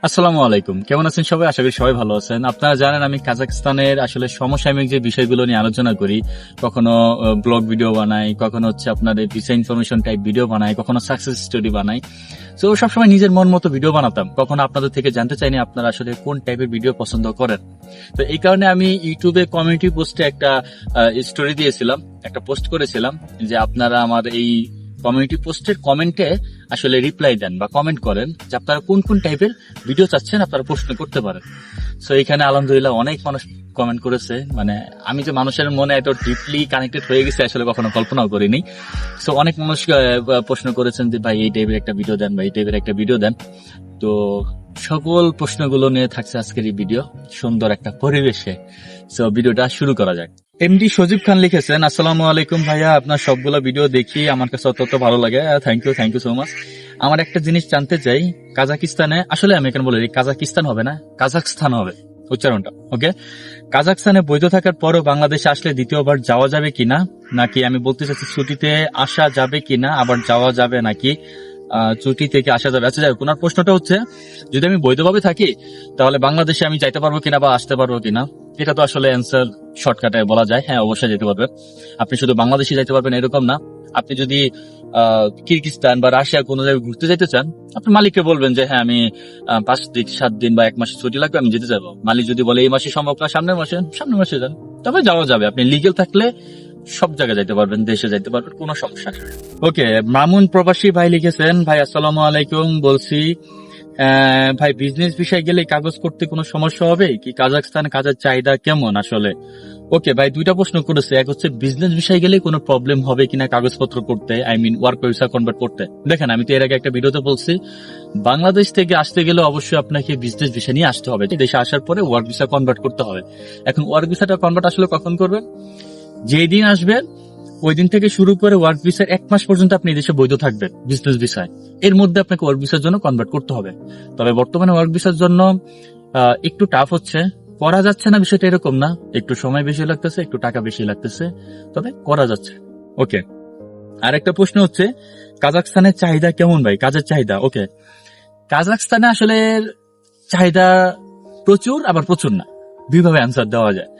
আসসালামু আলাইকুম, কেমন আছেন সবাই? আশা করি সবাই ভালো আছেন। আপনারা জানেন আমি কাজাকস্তানের আসলে সমসাময়িক যে বিষয়গুলো নিয়ে আলোচনা করি, কখনো ব্লগ ভিডিও বানাই, কখনো হচ্ছে আপনাদের ভিসা ইনফরমেশন টাইপ ভিডিও বানাই, কখনো সাকসেস স্টোরি বানাই। তো সবসময় নিজের মন মতো ভিডিও বানাতাম, কখনো আপনাদের থেকে জানতে চাইনি আপনারা আসলে কোন টাইপের ভিডিও পছন্দ করেন। তো এই কারণে আমি ইউটিউবে কমিউনিটি পোস্টে একটা স্টোরি দিয়েছিলাম, একটা পোস্ট করেছিলাম যে আপনারা আমার এই কমিউনিটি পোস্টের কমেন্টে আসলে রিপ্লাই দেন বা কমেন্ট করেন যে আপনারা কোন কোন টাইপের ভিডিও চাচ্ছেন, আপনারা প্রশ্ন করতে পারেন। সো এখানে আলহামদুলিল্লাহ অনেক মানুষ কমেন্ট করেছে, মানে আমি যে মানুষের মনে এত ডিপলি কানেক্টেড হয়ে গেছে আসলে কখনো কল্পনাও করিনি। সো অনেক মানুষ প্রশ্ন করেছেন যে ভাই এই টাইপের একটা ভিডিও দেন, বা এই টাইপের একটা ভিডিও দেন। তো সকল প্রশ্নগুলো নিয়ে থাকছে আজকের এই ভিডিও, সুন্দর একটা পরিবেশে। সো ভিডিওটা শুরু করা যাক। এমডি সজীব খান লিখেছেন, আসসালামু আলাইকুম ভাইয়া, আপনার সবগুলো ভিডিও দেখি, আমার কাছে অত্যন্ত ভালো লাগে। Thank you so much. আমার একটা জিনিস জানতে চাই, কাজাকিস্তানে আসলে আমি এখানে বলে দিই, কাজাকিস্তান হবে না, কাজাকস্তান হবে উচ্চারণটা। ওকে, কাজাকস্তানে বৈধ থাকার পরও বাংলাদেশে আসলে দ্বিতীয়বার যাওয়া যাবে কিনা, নাকি আমি বলতে চাচ্ছি ছুটিতে আসা যাবে কিনা, আবার যাওয়া যাবে নাকি ছুটি থেকে আসা যাবে। আচ্ছা যাই হোক, ওনার প্রশ্নটা হচ্ছে যদি আমি বৈধভাবে থাকি তাহলে বাংলাদেশে আমি যাইতে পারবো কিনা বা আসতে পারবো কিনা। এটা তো আসলে অ্যান্সার শর্টকাটে বলা যায়, হ্যাঁ অবশ্যই যেতে পারবেন। আপনি শুধু বাংলাদেশে যাইতে পারবেন এরকম না। আপনি যদি কিরগিজস্তান বা রাশিয়া কোনো জায়গায় ঘুরতে যাইতে চান, আপনি মালিককে বলবেন যে হ্যাঁ আমি 5 দিন 7 দিন বা 1 মাস ছুটি লাগবে, আমি যেতে যাবো। মালিক যদি বলে এই মাসে সম্ভব না, সামনের মাসে যান, তবে যাওয়া যাবে। আপনি লিগেল থাকলে সব জায়গায় যাইতে পারবেন, দেশে যাইতে পারবেন, কোনো সমস্যা নেই। ওকে, মামুন প্রবাসী ভাই লিখেছেন, ভাই আসসালামু আলাইকুম, বলছি ভাই বিজনেস বিষয়ে গেলে কাগজ করতে কোনো সমস্যা হবে কি? কাজাকস্তানে কাজের চাহিদা কেমন আসলে? ওকে ভাই, দুইটা প্রশ্ন করেছে। এক হচ্ছে বিজনেস বিষয়ে গেলে কোনো প্রবলেম হবে কিনা কাগজপত্র করতে, I mean work visa convert করতে। দেখেন আমি তো এর আগে একটা ভিডিওতে বলছি, বাংলাদেশ থেকে আসতে গেলে অবশ্যই আপনাকে বিজনেস ভিসা নিয়ে আসতে হবে, দেশে আসার পরে ওয়ার্ক ভিসা কনভার্ট করতে হবে। এখন ওয়ার্ক ভিসাটা কনভার্ট আসলে কখন করবেন? যেই দিন আসবেন ওই দিন থেকে শুরু করে ওয়ার্ক ভিসার 1 মাস পর্যন্ত আপনি দেশে বৈধ থাকবেন বিজনেস ভিসায়। এর মধ্যে আপনাকে ওয়ার্ক ভিসার জন্য কনভার্ট করতে হবে। তবে বর্তমানে ওয়ার্ক ভিসার জন্য একটু টাফ হচ্ছে, করা যাচ্ছে না বিষয়টা এরকম না, একটু সময় বেশি লাগতেছে, একটু টাকা বেশি লাগতেছে, তবে করা যাচ্ছে। ওকে, আর একটা প্রশ্ন হচ্ছে কাজাকস্তানের চাহিদা কেমন ভাই, কাজের চাহিদা। ওকে, কাজাকস্তানে আসলে চাহিদা প্রচুর আবার প্রচুর না, দুইভাবে অ্যান্সার দেওয়া যায়।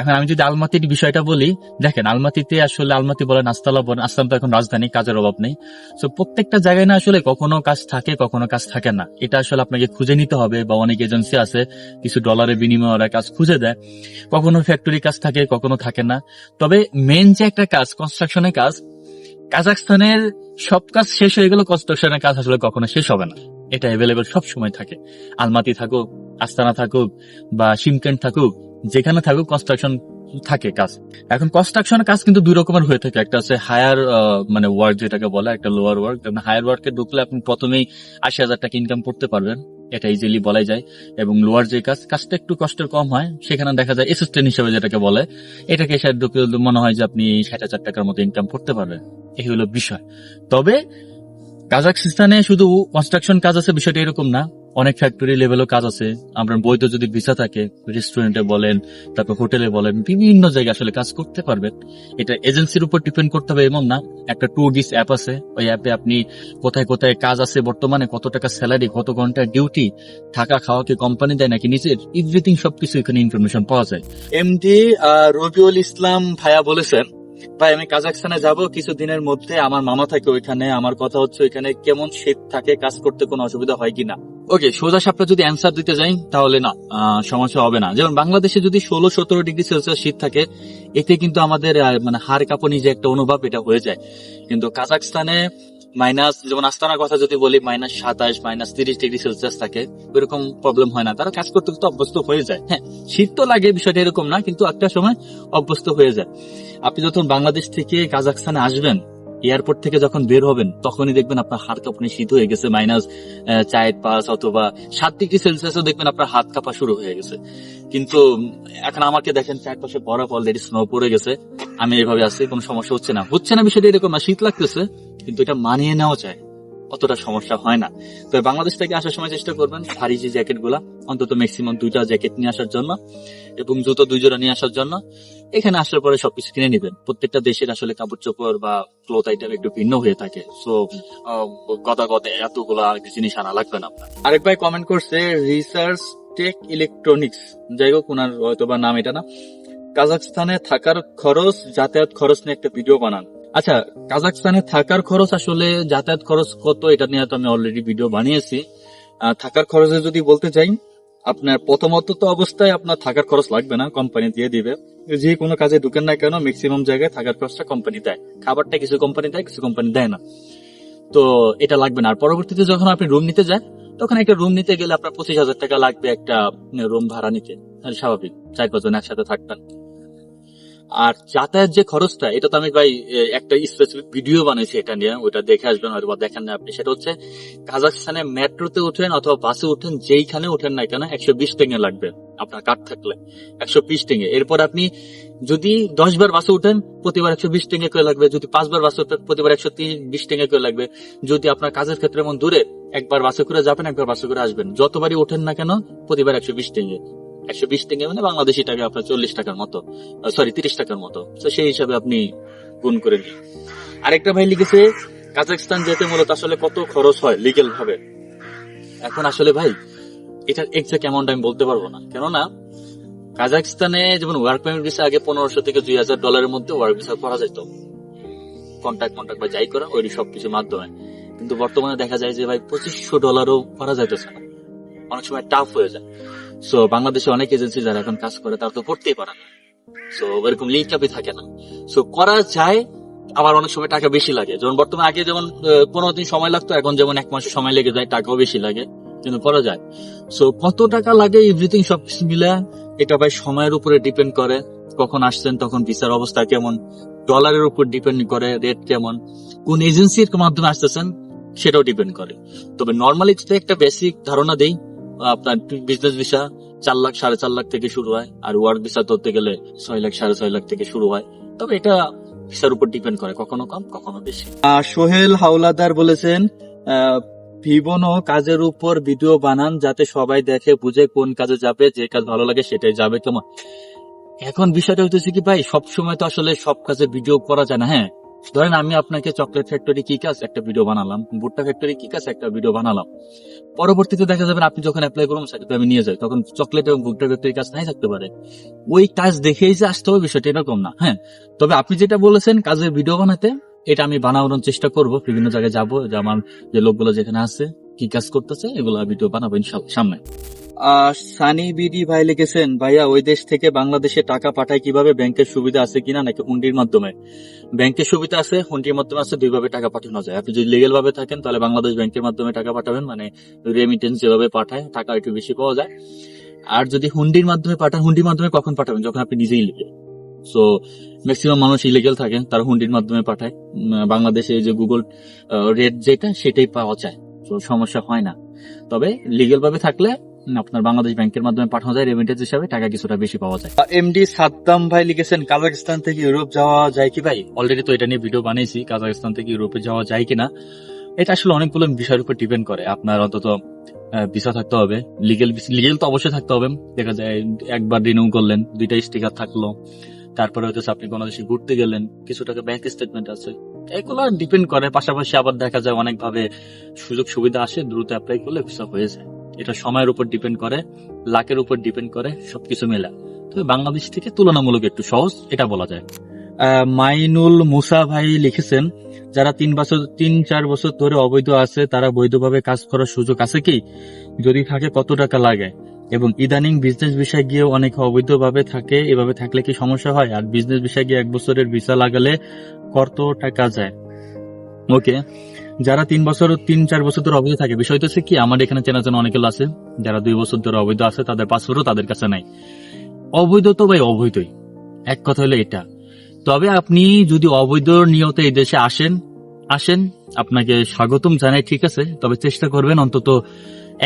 এখন আমি যদি আলমাতির বিষয়টা বলি, দেখেন আলমাতিতে আসলে আলমাতি বলেন, আস্তালা বলেন, আস্তান তো এখন রাজধানী, কাজের অভাব নেই। তো প্রত্যেকটা জায়গায় না আসলে কখনো কাজ থাকে কখনো কাজ থাকে না, এটা আসলে আপনাকে খুঁজে নিতে হবে, বা অনেক এজেন্সি আছে কিছু ডলারের বিনিময়ে ওরা কাজ খুঁজে দেয়। কখনো ফ্যাক্টরি কাজ থাকে কখনো থাকে না। তবে মেন যে একটা কাজ, কনস্ট্রাকশনের কাজ, কাজাকস্তানের সব কাজ শেষ হয়ে গেল, কনস্ট্রাকশনের কাজ আসলে কখনো শেষ হবে না, এটা অ্যাভেলেবেল সব সময় থাকে। আলমাতি থাকুক, আস্তানা থাকুক, বা শিমকেন্ট থাকুক, যেখানে থাকুক কনস্ট্রাকশন থাকে কাজ। এখন কনস্ট্রাকশনের কাজ কিন্তু দুই রকমের হয়ে থাকে, একটা আছে হায়ার মানে ওয়ার্ক যেটাকে বলে, একটা লোয়ার ওয়ার্ক। হায়ার ওয়ার্কে ঢুকলে আপনি প্রথমেই 80,000 টাকা ইনকাম করতে পারবেন, এটা ইজিলি বলাই যায়। এবং লোয়ার যে কাজটা একটু কষ্টের কম হয়, সেখানে দেখা যায় অ্যাসিস্ট্যান্ট হিসেবে যেটাকে বলে, এটাকে এসে ঢুকে মনে হয় যে আপনি 60,000 টাকার মতো ইনকাম করতে পারবেন। এই হলো বিষয়। তবে কাজাকস্তানে শুধু কনস্ট্রাকশন কাজ আছে বিষয়টা এরকম না, অনেক ফ্যাক্টরি লেভেলও কাজ আছে। আপনার বৈধ যদি ভিসা থাকে, রেস্টুরেন্টে বলেন, তারপর হোটেলে বলেন, বিভিন্ন জায়গায় আসলে কাজ করতে পারবেন। এটা এজেন্সির উপর ডিপেন্ড করতে হবে এমন না। একটা ট্যুরিস্ট অ্যাপ আছে, ওই অ্যাপে আপনি কোথায় কোথায় কাজ আছে, বর্তমানে কত টাকা স্যালারি, কত ঘন্টা ডিউটি, থাকা খাওয়া কি কোম্পানি দেয় নাকি নিজের, এভরিথিং সবকিছু এখানে ইনফরমেশন পাওয়া যায়। এমডি রবিউল ইসলাম ভাইয়া বলেছেন, ভাই আমি কাজাকস্তানে যাব কিছুদিনের মধ্যে, আমার মামা থাকে ওইখানে, আমার কথা হচ্ছে ওইখানে কেমন শীত থাকে, কাজ করতে কোনো অসুবিধা হয় কিনা। ওকে, সোজা সাপটা যদি অ্যান্সার দিতে যাই তাহলে না, সমস্যা হবে না। যেমন বাংলাদেশে যদি 16-17 ডিগ্রি সেলসিয়াস শীত থাকে, এতে কিন্তু আমাদের মানে হাড় কাঁপনি যে একটা অনুভব, এটা হয়ে যায়। কিন্তু কাজাকস্তানে মাইনাস, যেমন আস্তানার কথা যদি বলি, -27 -30 ডিগ্রি সেলসিয়াস থাকে, এরকম প্রবলেম হয় না, তারা কাজ করতে করতে অভ্যস্ত হয়ে যায়। হ্যাঁ, শীত তো লাগে, বিষয়টা এরকম না, কিন্তু একটা সময় অভ্যস্ত হয়ে যায়। আপনি যখন বাংলাদেশ থেকে কাজাকস্তানে আসবেন, এয়ারপোর্ট থেকে যখন বের হবেন, তখনই দেখবেন আপনার হাত কাঁপুনি শীত হয়ে গেছে, -4-5 অথবা 7 ডিগ্রি সেলসিয়াসও দেখবেন আপনার হাত কাঁপা শুরু হয়ে গেছে। কিন্তু এখন আমাকে দেখেন, চারপাশে বরফ, অলরেডি স্নো পড়ে গেছে, আমি এইভাবে আছি, কোনো সমস্যা হচ্ছে না বিষয়টা এরকম না, শীত লাগতেছে কিন্তু এটা মানিয়ে নেওয়া যায়, অতটা সমস্যা হয় না। তো বাংলাদেশ থেকে আসার সময় চেষ্টা করবেন ভারী যে জ্যাকেট গুলা, অন্তত ম্যাক্সিমাম 2টা জ্যাকেট নিয়ে আসার জন্য, এবং জুতো 2 জোড়া নিয়ে আসার জন্য। এখানে আসার পরে সবকিছু কিনে নিবেন। প্রত্যেকটা দেশের আসলে কাপড় চোপড় বা ক্লথ আইটেম একটু ভিন্ন হয়ে থাকে, সো গদে এতগুলা জিনিস আনা লাগবে না আপনার। আরেক ভাই কমেন্ট করছে রিসার্চ টেক ইলেকট্রনিক্স, যাই হোক ওনার হয়তো বা নাম এটা না। কাজাকস্তানে থাকার খরচ, যাতায়াত খরচ নিয়ে একটা ভিডিও বানান। আচ্ছা, কাজাকস্তানে থাকার খরচ আসলে যাতায়াত খরচ কত এটা নিয়ে তো আমি অলরেডি ভিডিও বানিয়েছি। থাকার খরচে যদি বলতে চাই, আপনার প্রথমত তো অবস্থায় আপনার থাকার খরচ লাগবে না, কোম্পানি দিয়ে দিবে। যে কোনো কাজে ঢুকেন না কেন ম্যাক্সিমাম জায়গায় থাকার খরচটা কোম্পানি দেয়। খাবারটা কিছু কোম্পানি দেয়, কিছু কোম্পানি দেয় না, তো এটা লাগবে না। আর পরবর্তীতে যখন আপনি রুম নিতে যান, তখন একটা রুম নিতে গেলে আপনার 25,000 টাকা লাগবে একটা রুম ভাড়া নিতে, আর স্বাভাবিক 4-5 জন একসাথে থাকবেন। আর যাতায়াত যে খরচটা, এটা তো আমি ভাই একটা স্পেসিফিক ভিডিও বানিয়েছি এটা নিয়ে, ওটা দেখে আসবেন, হয়তো দেখেন না আপনি। সেটা হচ্ছে কাজাকস্তানে মেট্রোতে উঠেন অথবা বাসে উঠেন, যেইখানে উঠেন না কেন 120 টেঙ্গে লাগবে আপনার কার্ড থাকলে, 120 টেঙ্গে। এরপর আপনি যদি 10 বার বাসে উঠেন প্রতিবার 120 টেঙ্গে করে লাগবে, যদি 5 বার বাসে উঠেন প্রতিবার 120 টেঙ্গে করে লাগবে। যদি আপনার কাজের ক্ষেত্রে এমন দূরে, একবার বাসে করে যাবেন, একবার বাসে করে আসবেন, যতবারই ওঠেন না কেন প্রতিবার 120 টেঙ্গে। 120 টেঙ্গে মানে বাংলাদেশি টাকা আপনার 40 টাকার মতো, সরি 30 টাকার মতো। তো সেই হিসাবে আপনি গুণ করে নিন। আরেকটা ভাই লিখেছে কাজাকস্তান যেতে মূলত আসলে কত খরচ হয় লিগেল ভাবে। এখন আসলে ভাই এটার এক্সাক্ট অ্যামাউন্ট আমি বলতে পারবো না, কেননা কাজাকস্তানে যেমন ওয়ার্ক পারমিট ভিসা আগে 1500 থেকে $2,000 মধ্যে ওয়ার্ক ভিসা করা যেত, কন্ট্যাক্ট বা যাই করা ওই সবকিছুর মাধ্যমে। কিন্তু বর্তমানে দেখা যায় যে ভাই $2,500 করা যাইতেছে না, অনেক সময় টাফ হয়ে যায়। সো বাংলাদেশে অনেক এজেন্সি যারা এখন কাজ করে তারা তো করতেই পারে না, সো ওরকম লিঙ্ক আপে থাকে না। সো করা যায়, আবার অনেক সময় টাকা বেশি লাগে। যেমন বর্তমানে আগে যেমন 15 দিন সময় লাগতো, এখন যেমন 1 মাস সময় লেগে যায়, টাকাও বেশি লাগে, কিন্তু করা যায়। সো কত টাকা লাগে এভরিথিং সবকিছু মিলে এটা ভাই সময়ের উপরে ডিপেন্ড করে, কখন আসছেন তখন ভিসার অবস্থা কেমন, ডলারের উপর ডিপেন্ড করে, রেট কেমন, কোন এজেন্সির মাধ্যমে আসতেছেন সেটাও ডিপেন্ড করে। তবে নর্মালি যদি একটা বেসিক ধারণা দেই, আপনার বিজনেস ভিসা 4 লাখ 4.5 লাখ থেকে শুরু হয়, আর ওয়ার্ক ভিসা ধরতে গেলে 6 লাখ 6.5 লাখ থেকে শুরু হয়। তবে এটা ভিসার উপর ডিপেন্ড করে, কখনো কম কখনো বেশি। সোহেল হাওলাদার বলেছেন ভিভনো কাজের উপর ভিডিও বানান যাতে সবাই দেখে বুঝে কোন কাজে যাবে, যে কাজ ভালো লাগে সেটাই যাবে। কেমন এখন বিষয়টা হচ্ছে কি ভাই, সবসময় তো আসলে সব কাজে ভিডিও করা যায় না। হ্যাঁ, ধরেন আমি আপনাকে চকলেট ফ্যাক্টরি কি কাজ একটা ভিডিও বানালাম, ভুট্টা ফ্যাক্টরি কি কাজ একটা ভিডিও বানালাম, পরবর্তীতে দেখা যাবে আপনি যখন অ্যাপ্লাই করুন সাইটে আমি নিয়ে যাই, তখন চকলেট এবং ভুট্টা ফ্যাক্টরি কাজ নাই থাকতে পারে। ওই কাজ দেখেই যে আসতে হবে বিষয়টা এরকম না। হ্যাঁ, তবে আপনি যেটা বলেছেন কাজের ভিডিও বানাতে, এটা আমি বানানোর চেষ্টা করব। বিভিন্ন জায়গায় যাবো, যে আমার যে লোকগুলো যেখানে আছে কি কাজ করতেছে এগুলো ভিডিও বানাবো ইনশাআল্লাহ সামনে। সানি বিডি ভাই লিখেছেন ভাইয়া ওই দেশ থেকে বাংলাদেশে টাকা পাঠায় কিভাবে, ব্যাংকের সুবিধা আছে কিনা নাকি হুন্ডির মাধ্যমে? ব্যাংকের সুবিধা আছে, হুন্ডির মাধ্যমে আছে, দুইভাবে টাকা পাঠানো যায়। আপনি যদি লিগেল ভাবে থাকেন তাহলে বাংলাদেশ ব্যাংকের মাধ্যমে টাকা পাঠাবেন, মানে রেমিটেন্স যেভাবে পাঠায় টাকা একটু বেশি পাওয়া যায়। আর যদি হুন্ডির মাধ্যমে পাঠান, হুন্ডির মাধ্যমে কখন পাঠাবেন, যখন আপনি নিজেই লিগেল। সো ম্যাক্সিমাম মানুষ ইলিগেল থাকে, তারা হুন্ডির মাধ্যমে পাঠায়। বাংলাদেশে যে গুগল রেট যেটা সেটাই পাওয়া যায়, তো সমস্যা হয় না। তবে লিগেল ভাবে থাকলে আপনার বাংলাদেশ ব্যাংকের মাধ্যমে পাঠানো যায়, রেমিটেন্স হিসাবে টাকা কিছুটা বেশি পাওয়া যায়। এমডি সাদ্দাম ভাই লিখেছেন কাজাকস্তান থেকে ইউরোপ যাওয়া যায় কি ভাই? অলরেডি তো এটা নিয়ে ভিডিও বানিয়েছি, কাজাকস্তান থেকে ইউরোপে যাওয়া যায় কিনা। এটা আসলে অনেকগুলো বিষয়ের উপর ডিপেন্ড করে। আপনার অন্তত ভিসা থাকতে হবে, লিগেল তো অবশ্যই থাকতে হবে। দেখা যায় একবার রিনিউ করলেন, 2টা স্টিকার থাকলো, তারপরে হচ্ছে আপনি কোনো দেশে ঘুরতে গেলেন, কিছু টাকা ব্যাংক স্টেটমেন্ট আছে, এগুলো ডিপেন্ড করে। পাশাপাশি আবার দেখা যায় অনেকভাবে সুযোগ সুবিধা আসে, দ্রুত অ্যাপ্লাই করলে ভিসা হয়ে যায়। এটা সময়ের উপর ডিপেন্ড করে, লাকের উপর ডিপেন্ড করে, সবকিছু মেলা। তবে বাংলাদেশ থেকে তুলনামূলক একটু সহজ, এটা বলা যায়। মাইনুল মুসা ভাই লিখেছেন যারা 3-4 বছর ধরে অবৈধ আছে তারা বৈধভাবে কাজ করার সুযোগ আছে কি, যদি থাকে কত টাকা লাগে, এবং ইদানিং বিজনেস ভিসা গিয়ে অনেকে অবৈধভাবে থাকে, এভাবে থাকলে কি সমস্যা হয়? আর বিজনেস ভিসা গিয়ে 1 বছরের ভিসা লাগালে কত টাকা যায়? ওকে, যারা 3-4 বছর ধরে অবৈধ থাকে, বিষয় তো হচ্ছে কি আমার এখানে চেনা জানা অনেকে আছে যারা 2 বছর ধরে অবৈধ আছে, তাদের পাসপোর্টও তাদের কাছে নাই। অবৈধ তো ভাই অবৈধই, এক কথা হলো এটা। তবে আপনি যদি অবৈধ নিয়তে এই দেশে আসেন আপনাকে স্বাগতম জানাই, ঠিক আছে। তবে চেষ্টা করবেন অন্তত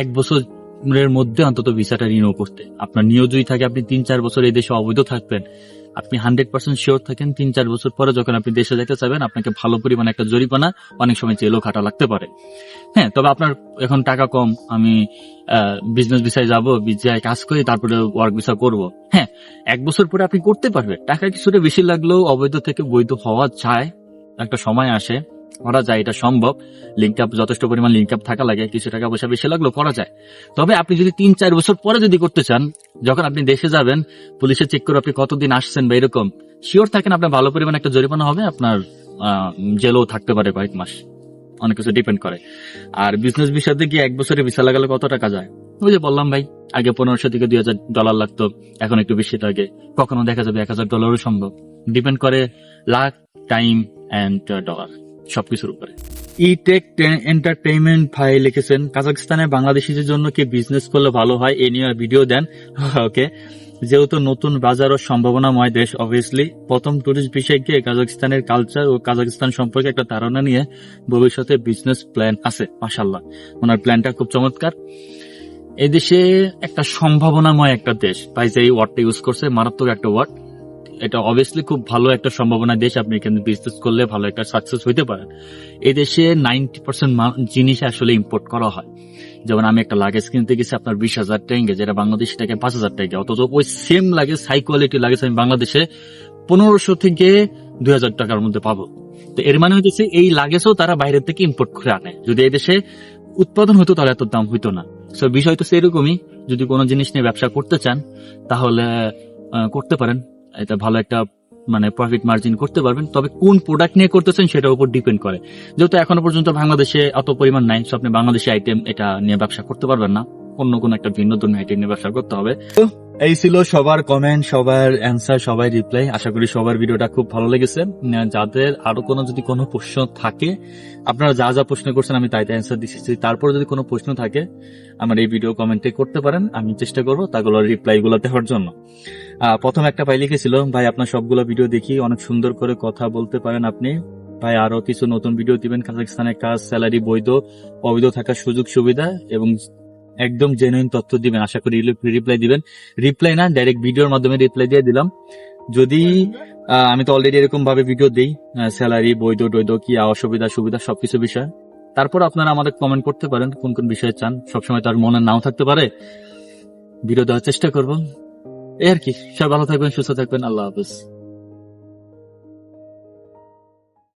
1 বছরের মধ্যে অন্তত ভিসাটা রিনিউ করতে। আপনার নিয়ত যদি থাকে আপনি 3-4 বছর এই দেশে অবৈধ থাকবেন, আপনি 100% শিওর থাকেন 3-4 বছর পরে যখন আপনি দেশে যেতে চাইবেন আপনাকে ভালো পরিমাণে একটা জরিমানা, অনেক সময় জেলও খাটা লাগতে পারে। হ্যাঁ, তবে আপনার এখন টাকা কম, আমি বিজনেস ভিসায় যাব, ভিসায় কাজ করি, তারপরে ওয়ার্ক ভিসা করব। হ্যাঁ, 1 বছর পরে আপনি করতে পারবেন। টাকা কিছুটা বেশি লাগলেও অবৈধ থেকে বৈধ হওয়া যায়, একটা সময় আসে, করা যায়, এটা সম্ভব। লিঙ্ক আপ, যথেষ্ট পরিমাণ লিঙ্ক আপ থাকা লাগে, কিছু টাকা পয়সা বেশি লাগলেও করা যায়। তবে আপনি যদি 3-4 বছর পরে যদি করতে চান, যখন আপনি দেশে যাবেন, পুলিশে চেক করে আপনি কতদিন আসছেন বা এরকম শিওর থাকেন, আপনার ভালো পরিমাণ একটা জরিমানা হবে, আপনার জেলও থাকতে পারে কয়েক মাস, অনেক কিছু ডিপেন্ড করে। আর বিজনেস ভিসাতে গিয়ে 1 বছরে ভিসা লাগালে কত টাকা যায়? ওই যে বললাম ভাই, আগে 1500 থেকে $2000 লাগতো, এখন একটু বেশি লাগে, কখনো দেখা যাবে $1000 সম্ভব। ডিপেন্ড করে লাখ, টাইম এন্ড ডলার, সবকিছুর উপরে। ইটেক এন্টারটেইনমেন্ট ভাই লিখেছেন, কাজাকস্তানে বাংলাদেশিদের জন্য কি বিজনেস করলে ভালো হয়, এ নিয়ে ভিডিও দেন। ওকে, যেহেতু নতুন বাজার ও সম্ভাবনাময় দেশ, অবভিয়াসলি প্রথম টুরিস্ট বিষয়ে গিয়ে কাজাকস্তানের কালচার ও কাজাকস্তান সম্পর্কে একটা ধারণা নিয়ে ভবিষ্যতে বিজনেস প্ল্যান আছে। মাশাআল্লাহ, ওনার প্ল্যানটা খুব চমৎকার। এই দেশে একটা সম্ভাবনাময় একটা দেশ, ভাই যে ওয়ার্ডটা ইউজ করছে, মারাত্মক একটা ওয়ার্ড। এটা অবভিয়াসলি খুব ভালো একটা সম্ভাবনা দেশ, আপনি এখানে বিজনেস করলে ভালো একটা সাকসেস হইতে পারেন। এই দেশে 90% জিনিস আসলে ইম্পোর্ট করা হয়। যেমন আমি একটা লাগেজ কিনতে গেছি আপনার 20,000 টাকা, যেটা বাংলাদেশি টাকা 5,000 টাকা, অথচ ওই same luggage, high quality luggage আমি বাংলাদেশে 1500 থেকে 2000 টাকার মধ্যে পাবো। তো এর মানে হচ্ছে এই লাগেজও তারা বাইরের থেকে ইম্পোর্ট করে আনে। যদি এই দেশে উৎপাদন হতো তাহলে এত দাম হইতো না। সো বিষয় তো সেরকমই, যদি কোনো জিনিস নিয়ে ব্যবসা করতে চান তাহলে করতে পারেন, এটা ভালো একটা মানে প্রফিট মার্জিন করতে পারবেন। তবে কোন প্রোডাক্ট নিয়ে করতেছেন সেটার উপর ডিপেন্ড করে। যেহেতু এখনো পর্যন্ত বাংলাদেশে অত পরিমাণ নাই, সো আপনি বাংলাদেশি আইটেম এটা নিয়ে ব্যবসা করতে পারবেন না, অন্য কোন একটা ভিন্ন ধরনের আইটেম নিয়ে ব্যবসা করতে হবে। তো এই ছিল সবার কমেন্ট, সবার অ্যান্সার, সবাই রিপ্লাই। আশা করি সবার ভিডিওটা খুব ভালো লেগেছে। যাদের আরো যদি কোনো প্রশ্ন থাকে, আপনারা যা যা প্রশ্ন করছেন আমি তাই অ্যান্সার দিচ্ছি। তারপর যদি কোনো প্রশ্ন থাকে আমার এই ভিডিও কমেন্টে করতে পারেন, আমি চেষ্টা করবো তাগুলোর রিপ্লাই গুলো দেওয়ার জন্য। প্রথম একটা ভাই লিখেছিল, ভাই আপনার সবগুলো ভিডিও দেখি, অনেক সুন্দর করে কথা বলতে পারেন আপনি, ভাই আরো কিছু নতুন ভিডিও দিবেন, কাজাকস্তানের কাজ, স্যালারি, বৈধ অবৈধ থাকার সুযোগ সুবিধা এবং একদম জেনুইন তথ্য দিবেন। আশা করি রিপ্লাই দিবেন। রিপ্লাই না, ডাইরেক্ট ভিডিওর মাধ্যমে রিপ্লাই দিয়ে দিলাম। যদি আমি তো অলরেডি এরকম ভাবে ভিডিও দিই, স্যালারি, বৈধ টৈধ কি অসুবিধা সুবিধা সবকিছু বিষয়। তারপর আপনারা আমাদের কমেন্ট করতে পারেন কোন কোন বিষয়ে চান। সবসময় তার মনে নাও থাকতে পারে, ভিডিও দেওয়ার চেষ্টা করবো, এই আর কি। সবাই ভালো থাকবেন, সুস্থ থাকবেন, আল্লাহ হাফেজ।